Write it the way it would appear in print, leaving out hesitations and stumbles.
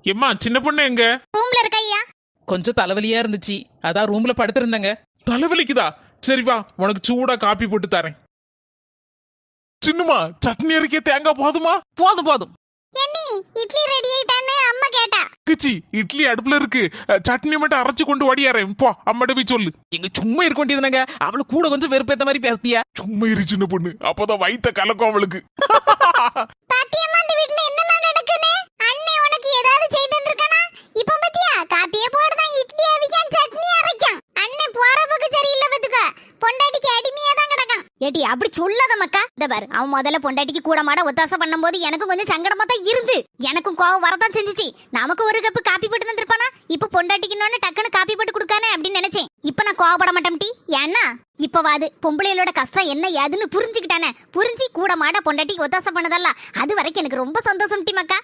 எம்மா சின்ன பொண்ணு எங்க? ரூம்ல இருக்க ஐயா. கொஞ்சம் தலைவலியா இருந்துச்சு, அதான் ரூம்ல படுத்திருந்தேங்க. தலைவலிக்குதா? சரி வா, உனக்கு சூடா காப்பி போட்டு தரேன். சின்னம்மா, சட்னி அரைக்க தேங்காய் போதுமா? போதும் போதும். என்னி இட்லி ரெடி ஆயிட்டான்னு அம்மா கேட்டா. கிச்சி, இட்லி அடுப்புல இருக்கு, சட்னி மட்டும் அரைச்சு கொண்டு வடியாரேன். போ, அம்மாட்ட போய் சொல்லு. எங்க சும்மா இருக்க வேண்டியதுனாங்க, அவளு கூட கொஞ்சம் வெறுப்பேத்த மாதிரி பேசுதியா? சும்மா இரு சின்ன பொண்ணு, அப்பதான் வயித்த கலக்கும் அவளுக்கு. பாத்தியம்மா இந்த வீட்ல என்னலாம் நடக்குன்னு? அண்ணே உனக்கு ஏதாவது செய்து தந்திருக்கானா? இப்ப பாத்தியா, காப்பியே போடுதான், இட்லி அவிக்கான், சட்னி அரைக்கான். அண்ணே போற போக்கு சரியில்லை பாத்துக்க. பொண்டாட்டிக்கு அடிமையா தான் கிடக்கான். ஏடி அப்படி சொல்லாத மக்கா. இந்த பாரு, அவன் முதல்ல பொண்டாட்டிக்கு கூட மாட ஒத்தாசை பண்ணும்போது எனக்கும் கொஞ்சம் சங்கடமா தான் இருந்து. எனக்கும் கோவம் வரதான் செஞ்சுச்சு. நமக்கு ஒரு கப்பு காப்பி போட்டு தந்திருப்பானா? இப்ப பொண்டாட்டிக்கு டக்குன்னு காப்பி போட்டு கொடுக்கானே அப்படின்னு நினைச்சேன். இப்ப நான் கோவப்பட மாட்டேன் டி. ஏன்னா இப்பவாது பொம்பளைகளோட கஷ்டம் என்ன ஏதுன்னு புரிஞ்சுக்கிட்டானே. புரிஞ்சு கூட மாட பொண்டாட்டிக்கு ஒத்தாசை பண்ணதல்ல, அது வரைக்கும் எனக்கு ரொம்ப சந்தோஷம் டி மக்கா.